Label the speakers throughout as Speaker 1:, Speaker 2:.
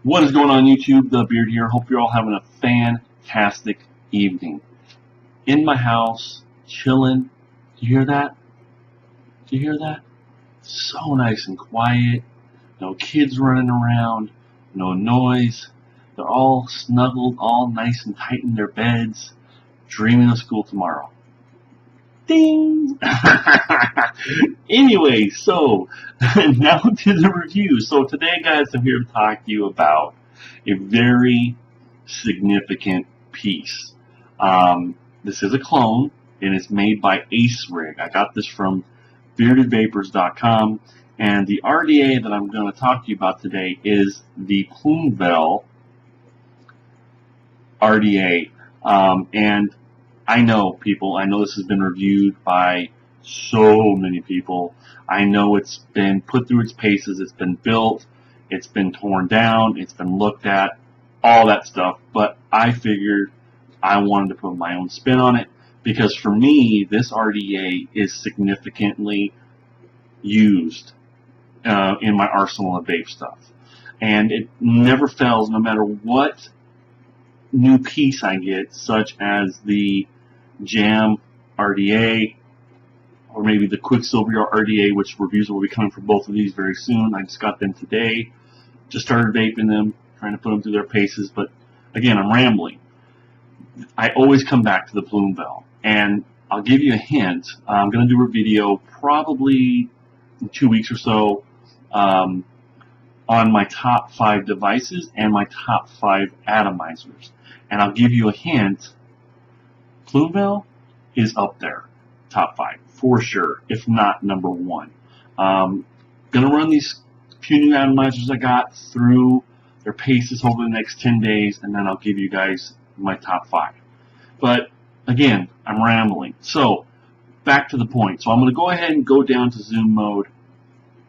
Speaker 1: What is going on YouTube? The Beard here. Hope you're all having a fantastic evening. In my house, chilling. Do you hear that? Do you hear that? So nice and quiet. No kids running around. No noise. They're all snuggled, all nice and tight in their beds, dreaming of school tomorrow. Ding! Anyway, so now to the review. So today, guys, I'm here to talk to you about a very significant piece. This is a clone, and it's made by Acerig. I got this from beardedvapers.com, and the RDA that I'm going to talk to you about today is the Plume Veil Rda. And I know, people, I know this has been reviewed by so many people. I know it's been put through its paces, it's been built, it's been torn down, it's been looked at, all that stuff, but I figured I wanted to put my own spin on it, because for me, this RDA is significantly used in my arsenal of vape stuff. And it never fails, no matter what new piece I get, such as the Jam RDA, or maybe the Quicksilver RDA, which reviews will be coming for both of these very soon. I just got them today. Just started vaping them, trying to put them through their paces, but again, I'm rambling. I always come back to the Plume Veil, and I'll give you a hint. I'm going to do a video probably in 2 weeks or so on my top 5 devices and my top 5 atomizers. And I'll give you a hint. Plume Veil is up there, top 5 for sure, if not number 1. Gonna run these few new atomizers I got through their paces over the next 10 days, and then I'll give you guys my top 5. But again, I'm rambling. So back to the point. So I'm gonna go ahead and go down to zoom mode,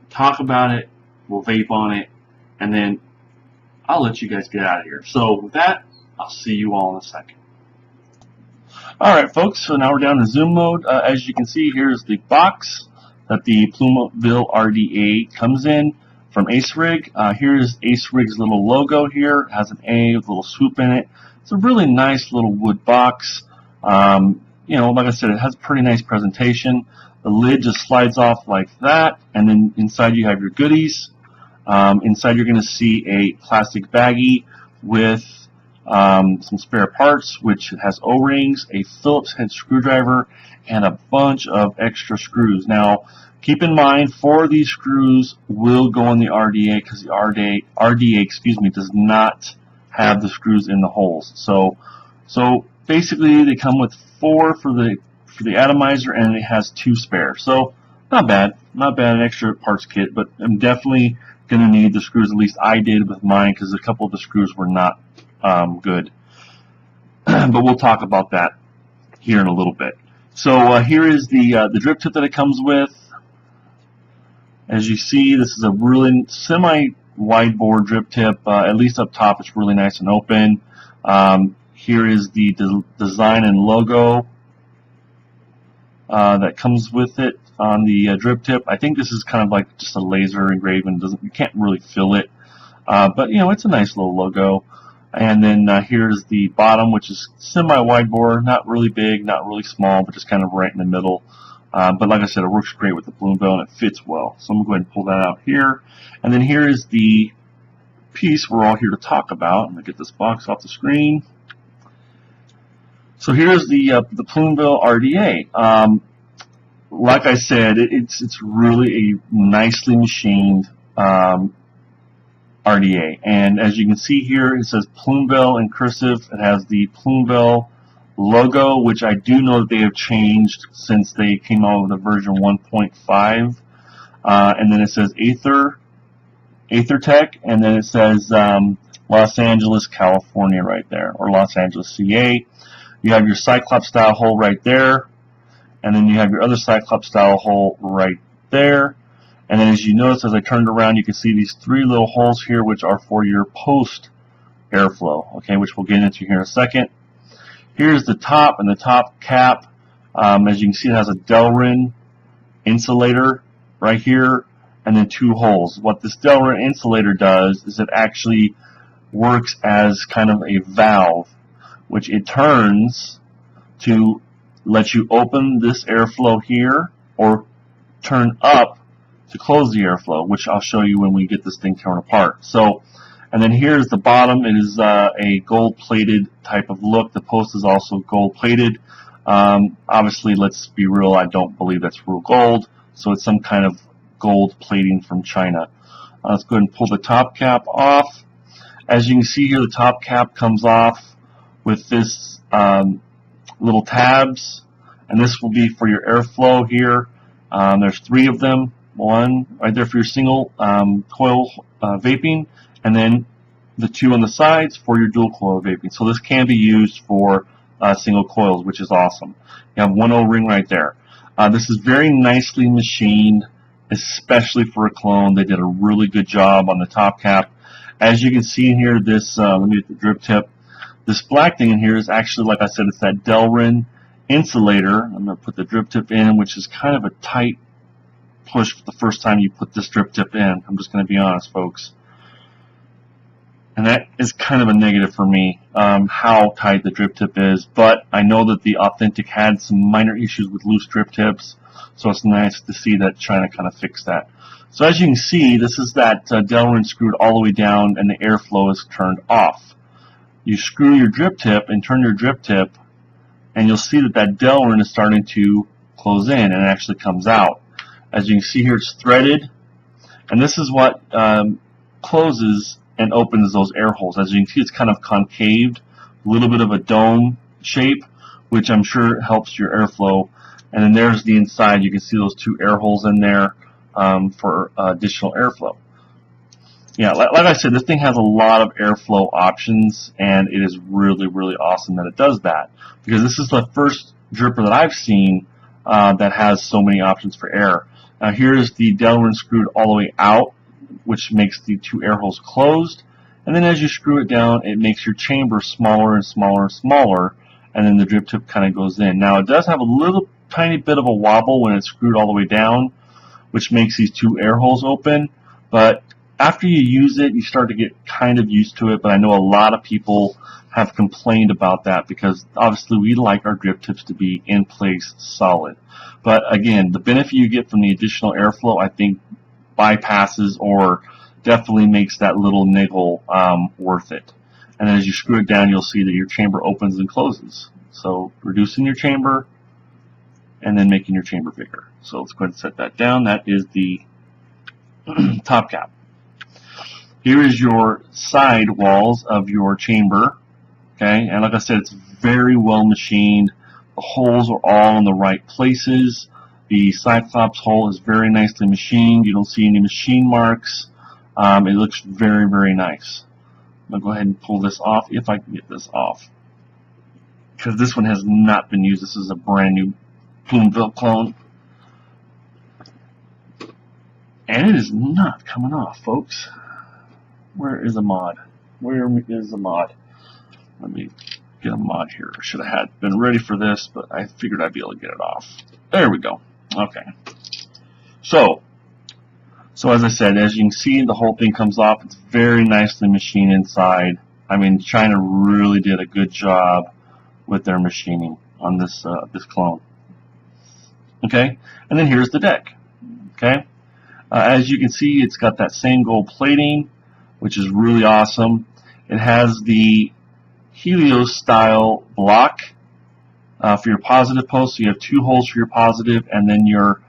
Speaker 1: talk about it, we'll vape on it, and then I'll let you guys get out of here. So with that, I'll see you all in a second. Alright folks, so now we're down to zoom mode. As you can see, here's the box that the Plume Veil Rda comes in from Acerig. Here's Acerig's little logo here. It has an A with a little swoop in it. It's a really nice little wood box. You know, like I said, it has a pretty nice presentation. The lid just slides off like that, and then inside you have your goodies. Inside you're going to see a plastic baggie with some spare parts, which has O-rings, a Phillips head screwdriver, and a bunch of extra screws. Now, keep in mind, 4 of these screws will go in the RDA, because the RDA, does not have the screws in the holes. So basically, they come with 4 for the atomizer, and it has 2 spare. So not bad, an extra parts kit. But I'm definitely going to need the screws. At least I did with mine, because a couple of the screws were not good. But we'll talk about that here in a little bit. So here is the drip tip that it comes with. As you see, this is a really semi-wide bore drip tip. At least up top, it's really nice and open. Here is the design and logo that comes with it on the drip tip. I think this is kind of like just a laser engraving. You can't really feel it, but you know, it's a nice little logo. And then here's the bottom, which is semi-wide bore, not really big, not really small, but just kind of right in the middle. But like I said, it works great with the Plume Veil, and it fits well. So I'm going to go ahead and pull that out here. And then here is the piece we're all here to talk about. I'm going to get this box off the screen. So here's the Plume Veil Rda. Like I said, it's really a nicely machined RDA. And as you can see here, it says Plume Veil in cursive. It has the Plume Veil logo, which I do know that they have changed since they came out with the version 1.5. And then it says AetherTech, and then it says Los Angeles, California right there, or Los Angeles, CA. You have your Cyclops style hole right there, and then you have your other Cyclops style hole right there. And then as you notice, as I turned around, you can see these 3 little holes here, which are for your post airflow, okay, which we'll get into here in a second. Here's the top and the top cap. As you can see, it has a Delrin insulator right here, and then 2 holes. What this Delrin insulator does is it actually works as kind of a valve, which it turns to let you open this airflow here, or turn up to close the airflow, which I'll show you when we get this thing torn apart. So, and then here's the bottom. It is a gold-plated type of look. The post is also gold-plated. Obviously, let's be real, I don't believe that's real gold, so it's some kind of gold plating from China. Let's go ahead and pull the top cap off. As you can see here, the top cap comes off with this little tabs, and this will be for your airflow here. There's 3 of them. One right there for your single coil vaping, and then the 2 on the sides for your dual coil vaping. So this can be used for single coils, which is awesome. You have 1 O-ring right there. This is very nicely machined, especially for a clone. They did a really good job on the top cap. As you can see in here, this let me get the drip tip. This black thing in here is actually, like I said, it's that Delrin insulator. I'm going to put the drip tip in, which is kind of a tight push the first time you put this drip tip in. I'm just going to be honest, folks. And that is kind of a negative for me, how tight the drip tip is. But I know that the Authentic had some minor issues with loose drip tips, so it's nice to see that China kind of fixed that. So as you can see, this is that Delrin screwed all the way down, and the airflow is turned off. You screw your drip tip and turn your drip tip, and you'll see that that Delrin is starting to close in, and it actually comes out. As you can see here, it's threaded, and this is what closes and opens those air holes. As you can see, it's kind of concaved, a little bit of a dome shape, which I'm sure helps your airflow. And then there's the inside. You can see those 2 air holes in there for additional airflow. Yeah, like I said, this thing has a lot of airflow options, and it is really, really awesome that it does that, because this is the first dripper that I've seen that has so many options for air. Now here's the Delrin screwed all the way out, which makes the 2 air holes closed, and then as you screw it down, it makes your chamber smaller and smaller and smaller, and then the drip tip kind of goes in. Now it does have a little tiny bit of a wobble when it's screwed all the way down, which makes these 2 air holes open, but after you use it, you start to get kind of used to it. But I know a lot of people have complained about that, because obviously we like our drip tips to be in place solid. But again, the benefit you get from the additional airflow, I think, bypasses or definitely makes that little niggle worth it. And as you screw it down, you'll see that your chamber opens and closes. So reducing your chamber and then making your chamber bigger. So let's go ahead and set that down. That is the top cap. Here is your side walls of your chamber. Okay, and like I said, it's very well machined. The holes are all in the right places. The Cyclops hole is very nicely machined. You don't see any machine marks. It looks very, very nice. I'm going to go ahead and pull this off, if I can get this off, because this one has not been used. This is a brand new Plume Veil Clone. And it is not coming off, folks. Where is a mod? Where is the mod? Let me get a mod here. I should have been ready for this, but I figured I'd be able to get it off. There we go. Okay. So as I said, as you can see, the whole thing comes off. It's very nicely machined inside. I mean, China really did a good job with their machining on this this clone. Okay, and then here's the deck. Okay, as you can see, it's got that same gold plating, which is really awesome. It has the Helios style block for your positive post. So you have 2 holes for your positive, and then your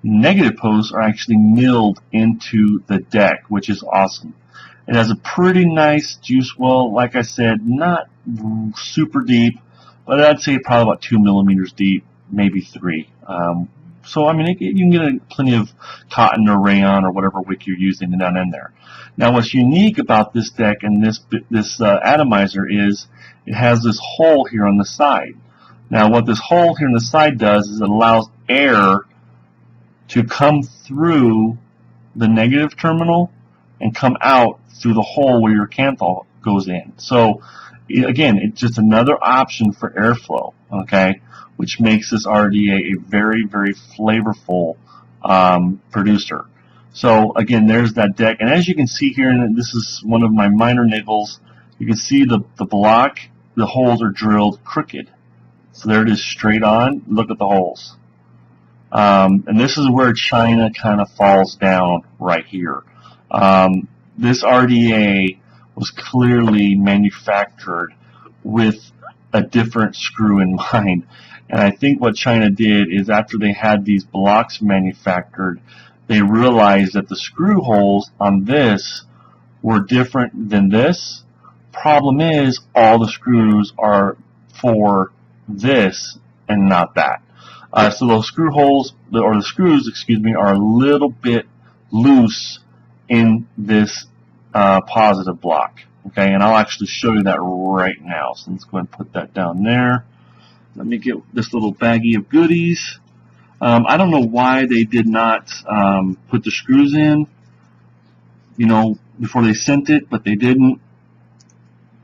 Speaker 1: negative posts are actually milled into the deck, which is awesome. It has a pretty nice juice well, like I said, not super deep, but I'd say probably about 2 millimeters deep, maybe 3. So I mean, you can get plenty of cotton or rayon or whatever wick you're using down in there. Now, what's unique about this deck and this atomizer is it has this hole here on the side. Now, what this hole here on the side does is it allows air to come through the negative terminal and come out through the hole where your Canthal goes in. So again, it's just another option for airflow, okay, which makes this RDA a very, very flavorful producer. So again, there's that deck, and as you can see here, and this is one of my minor niggles, you can see the block, the holes are drilled crooked. So there it is straight on. Look at the holes. And this is where China kind of falls down right here. This RDA was clearly manufactured with a different screw in mind. And I think what China did is after they had these blocks manufactured, they realized that the screw holes on this were different than this. Problem is, all the screws are for this and not that. So those screw holes, or the screws, excuse me, are a little bit loose in this positive block. Okay, and I'll actually show you that right now. So let's go ahead and put that down there. Let me get this little baggie of goodies. I don't know why they did not put the screws in, before they sent it, but they didn't.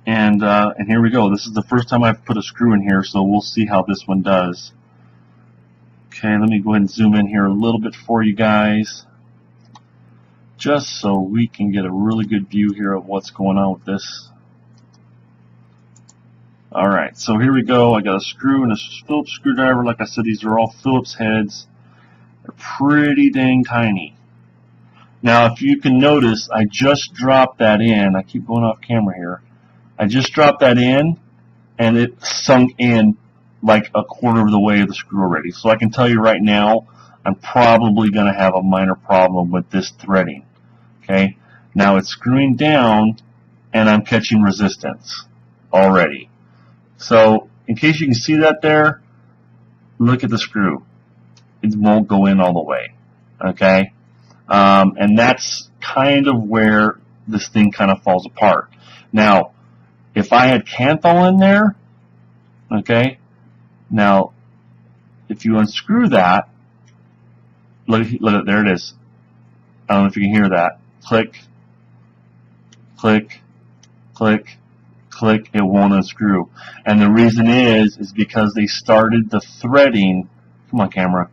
Speaker 1: And here we go. This is the first time I've put a screw in here, so we'll see how this one does. Okay, let me go ahead and zoom in here a little bit for you guys, just so we can get a really good view here of what's going on with this. Alright, so here we go. I got a screw and a Phillips screwdriver. Like I said, these are all Phillips heads. They're pretty dang tiny. Now, if you can notice, I just dropped that in. I keep going off camera here. I just dropped that in, and it sunk in like a quarter of the way of the screw already. So I can tell you right now, I'm probably going to have a minor problem with this threading. Okay, now it's screwing down, and I'm catching resistance already. So, in case you can see that there, look at the screw. It won't go in all the way. Okay? And that's kind of where this thing kind of falls apart. Now, if I had Kanthal in there, okay, now, if you unscrew that, look, there it is. I don't know if you can hear that. Click, click, click, click, it won't unscrew. And the reason is because they started the threading, come on camera,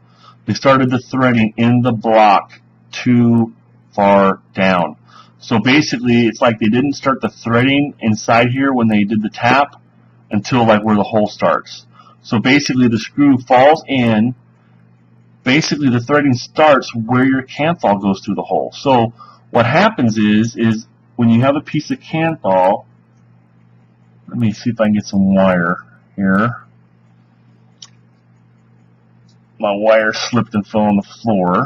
Speaker 1: they started the threading in the block too far down. So basically, it's like they didn't start the threading inside here when they did the tap until like where the hole starts. So basically the screw falls in, basically the threading starts where your Kanthal goes through the hole. So what happens is when you have a piece of Kanthal, let me see if I can get some wire here. My wire slipped and fell on the floor.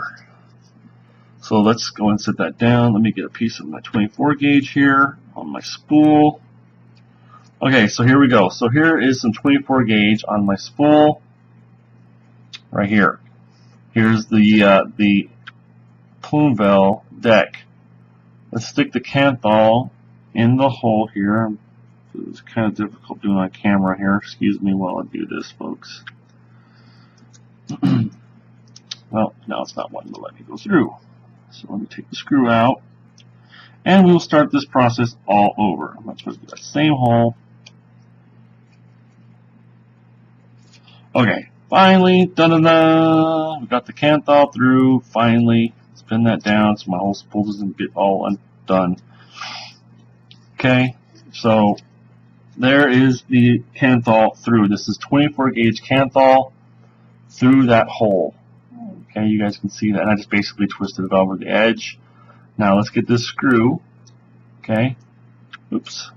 Speaker 1: So let's go and set that down. Let me get a piece of my 24 gauge here on my spool. Okay, so here we go. So here is some 24 gauge on my spool right here. Here's the Plume Veil deck. Let's stick the Kanthal in the hole here. It's kind of difficult doing on camera here. Excuse me while I do this, folks. Well, now it's not wanting to let me go through. So let me take the screw out, and we'll start this process all over. I'm not supposed to do that same hole. Okay, finally, da-da-da, we got the Kanthal through, finally. Spin that down so my whole spool doesn't get all undone. Okay, so there is the Kanthal through. This is 24 gauge Kanthal through that hole. Okay, you guys can see that. And I just basically twisted it over the edge. Now let's get this screw. Okay. Oops.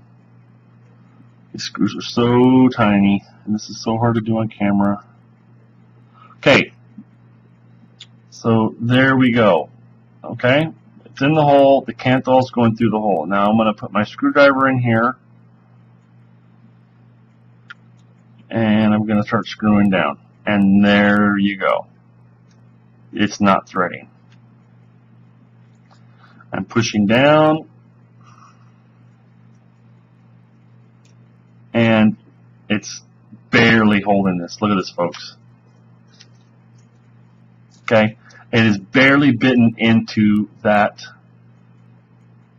Speaker 1: These screws are so tiny, and this is so hard to do on camera. Okay. So there we go. Okay. It's in the hole. The Kanthal is going through the hole. Now I'm going to put my screwdriver in here, and I'm going to start screwing down. And there you go. It's not threading. I'm pushing down, and it's barely holding this. Look at this, folks. Okay, it is barely bitten into that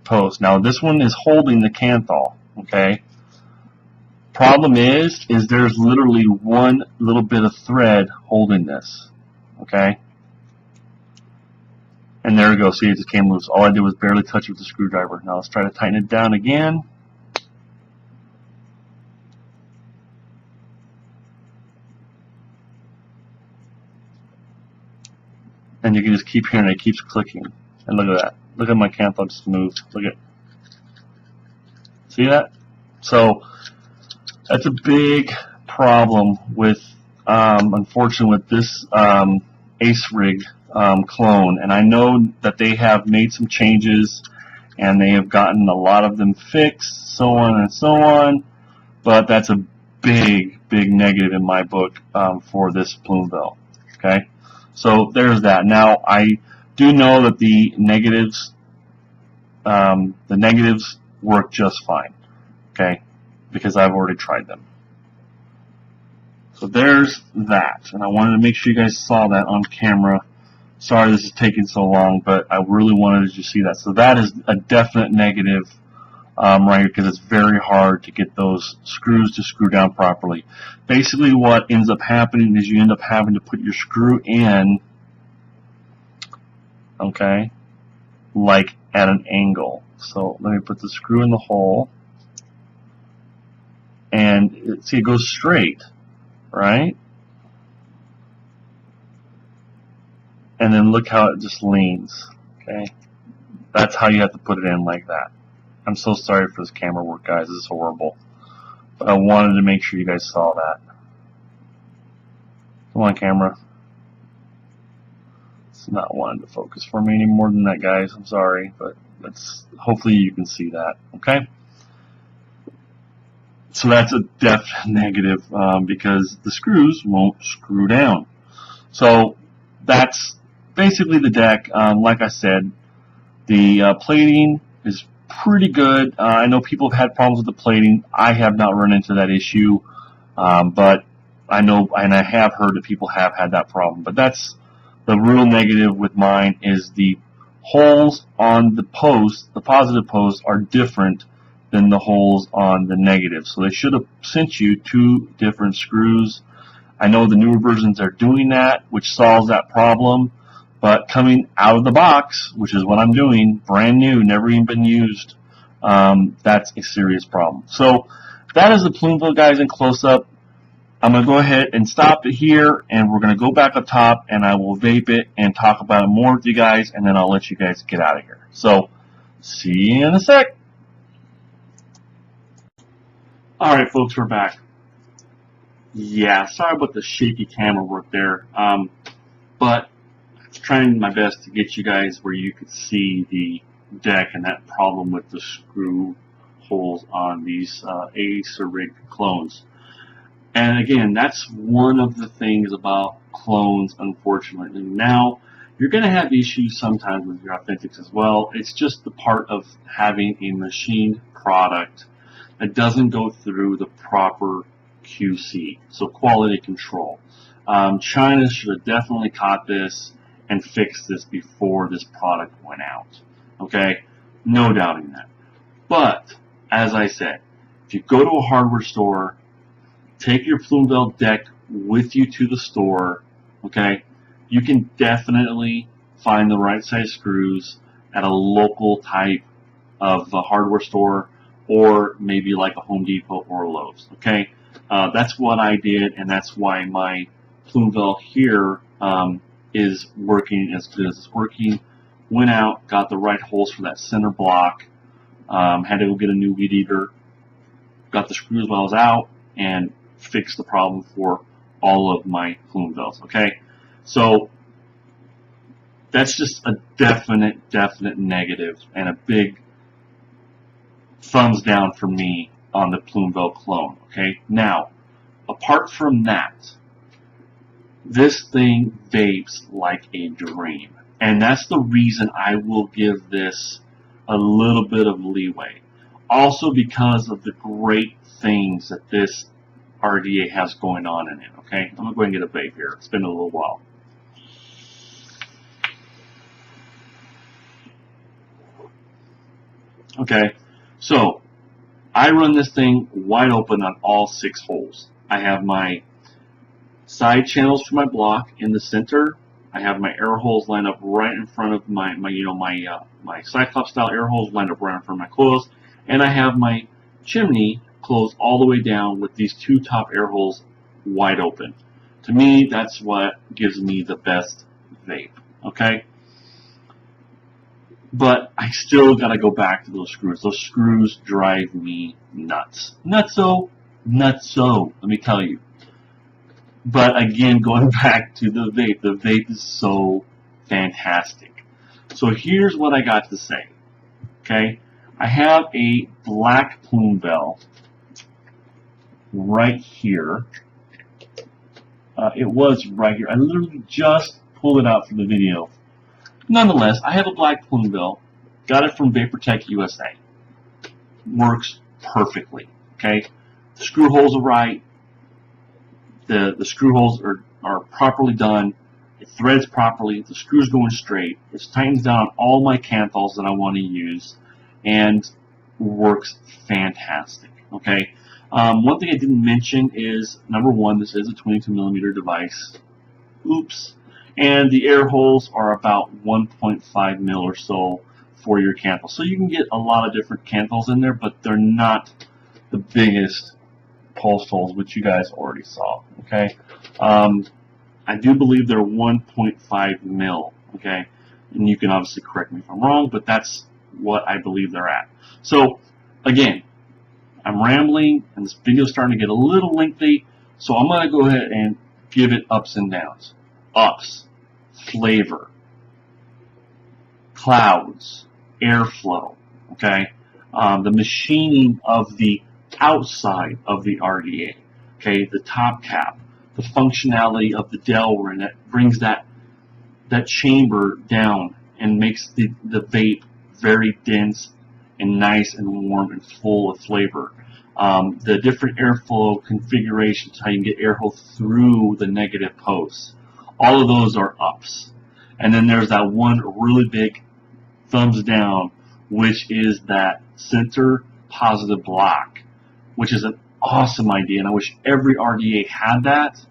Speaker 1: post. Now this one is holding the Kanthal. Okay. Problem is there's literally one little bit of thread holding this. Okay. And there we go. See, it just came loose. All I did was barely touch it with the screwdriver. Now let's try to tighten it down again. And you can just keep hearing it keeps clicking. And look at that. Look at my cathode just moved. Look at. See that? So that's a big problem with, unfortunately, with this Acerig clone. And I know that they have made some changes, and they have gotten a lot of them fixed, so on and so on. But that's a big, big negative in my book for this Plume Veil. Okay, so there's that. Now I do know that the negatives work just fine. Okay, because I've already tried them. So there's that, and I wanted to make sure you guys saw that on camera. Sorry this is taking so long, but I really wanted you to see that. So that is a definite negative right here, because it's very hard to get those screws to screw down properly. Basically what ends up happening is you end up having to put your screw in, okay, like at an angle. So let me put the screw in the hole, and see, it goes straight, right? And then look how it just leans. Okay, that's how you have to put it in, like that. I'm so sorry for this camera work, guys. This is horrible, but I wanted to make sure you guys saw that. Come on, camera. It's not wanting to focus for me any more than that, guys. I'm sorry, but hopefully you can see that. Okay. So that's a definite negative because the screws won't screw down. So that's basically the deck. Like I said, the plating is pretty good. I know people have had problems with the plating. I have not run into that issue, but I know, and I have heard that people have had that problem. But that's the real negative with mine, is the holes on the post, the positive post, are different than the holes on the negative. So they should have sent you 2 different screws. I know the newer versions are doing that, which solves that problem. But coming out of the box, which is what I'm doing, brand new, never even been used, that's a serious problem. So that is the Plume Veil, guys, in close-up. I'm going to go ahead and stop it here, and we're going to go back up top, and I will vape it and talk about it more with you guys, and then I'll let you guys get out of here. So see you in a sec. Alright, folks, we're back. Yeah, sorry about the shaky camera work there, but I'm trying my best to get you guys where you could see the deck and that problem with the screw holes on these Acerig clones. And again, that's one of the things about clones, unfortunately. Now, you're going to have issues sometimes with your authentics as well. It's just the part of having a machined product that doesn't go through the proper QC, so quality control. China should have definitely caught this and fixed this before this product went out. Okay, no doubting that. But as I said, if you go to a hardware store, take your Plume Veil deck with you to the store. Okay, you can definitely find the right size screws at a local type of hardware store, or maybe like a Home Depot or a Lowe's. Okay, that's what I did, and that's why my Plume Veil here is working as good as it's working. Went out, got the right holes for that center block, had to go get a new weed eater, got the screws while I was out, and fixed the problem for all of my Plume Veils. Okay, so that's just a definite negative, and a big thumbs down for me on the Plume Veil clone. Okay, now apart from that, this thing vapes like a dream, and that's the reason I will give this a little bit of leeway. Also because of the great things that this RDA has going on in it. Okay, I'm gonna go ahead and get a vape here. It's been a little while. Okay, so I run this thing wide open on all 6 holes. I have my side channels for my block in the center, I have my air holes lined up right in front of my Cyclops style air holes lined up right in front of my coils, and I have my chimney closed all the way down with these two top air holes wide open. To me, that's what gives me the best vape. Okay. But I still gotta go back to those screws. Those screws drive me nuts. Nutso, let me tell you. But again, going back to the vape is so fantastic. So here's what I got to say. Okay, I have a black Plume Veil right here. It was right here. I literally just pulled it out for the video. Nonetheless, I have a black Plume Veil. Got it from VaporTech USA. Works perfectly. Okay, the screw holes are right. The screw holes are properly done. It threads properly. The screw's going straight. It tightens down on all my canthols that I want to use, and works fantastic. Okay. One thing I didn't mention is, number one, this is a 22mm device. Oops. And the air holes are about 1.5 mil or so for your canthal. So you can get a lot of different canthols in there, but they're not the biggest pulse holes, which you guys already saw. Okay. I do believe they're 1.5 mil. Okay. And you can obviously correct me if I'm wrong, but that's what I believe they're at. So again, I'm rambling, and this video is starting to get a little lengthy, so I'm going to go ahead and give it ups and downs. Ups, flavor, clouds, airflow, okay? The machining of the outside of the RDA, okay? The top cap, the functionality of the Delaware, and that brings that chamber down and makes the vape very dense and nice and warm and full of flavor. The different airflow configurations, how you can get airflow through the negative posts. All of those are ups. And then there's that one really big thumbs down, which is that center positive block, which is an awesome idea, and I wish every RDA had that.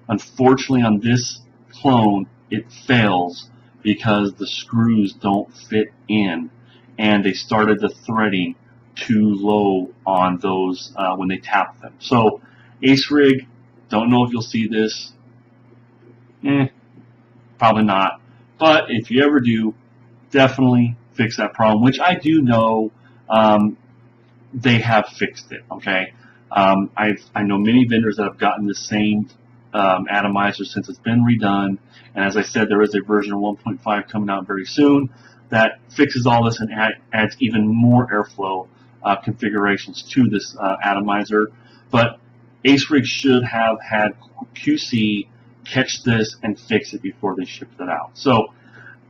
Speaker 1: Unfortunately, on this clone, it fails because the screws don't fit in, and they started the threading too low on those when they tap them. So Acerig, don't know if you'll see this. Probably not. But if you ever do, definitely fix that problem, which I do know they have fixed it. Okay, I know many vendors that have gotten the same atomizer since it's been redone, and as I said, there is a version of 1.5 coming out very soon that fixes all this and adds even more airflow configurations to this atomizer. But Acerig should have had QC catch this and fix it before they shipped it out. So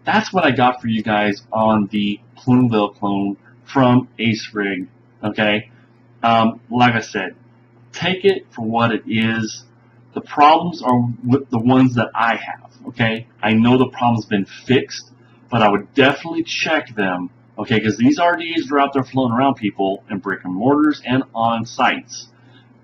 Speaker 1: that's what I got for you guys on the Plume Veil Clone from Acerig. Okay, like I said, take it for what it is. The problems are with the ones that I have. Okay, I know the problem's been fixed, but I would definitely check them. Okay, because these RDAs are out there floating around, people, in brick and mortars and on sites.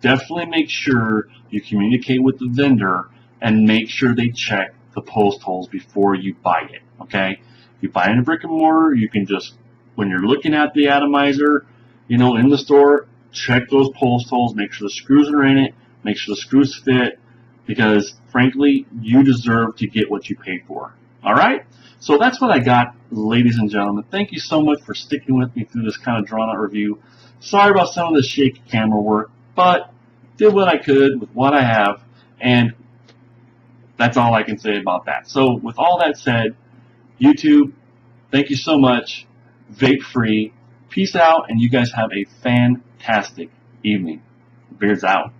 Speaker 1: Definitely make sure you communicate with the vendor and make sure they check the post holes before you buy it. Okay, if you buy it in a brick and mortar, you can just, when you're looking at the atomizer, you know, in the store, check those post holes, make sure the screws are in it, make sure the screws fit, because frankly, you deserve to get what you paid for. All right, so that's what I got, ladies and gentlemen. Thank you so much for sticking with me through this kind of drawn out review. Sorry about some of the shaky camera work, but did what I could with what I have, and that's all I can say about that. So with all that said, YouTube, thank you so much. Vape free. Peace out, and you guys have a fantastic evening. Beards out.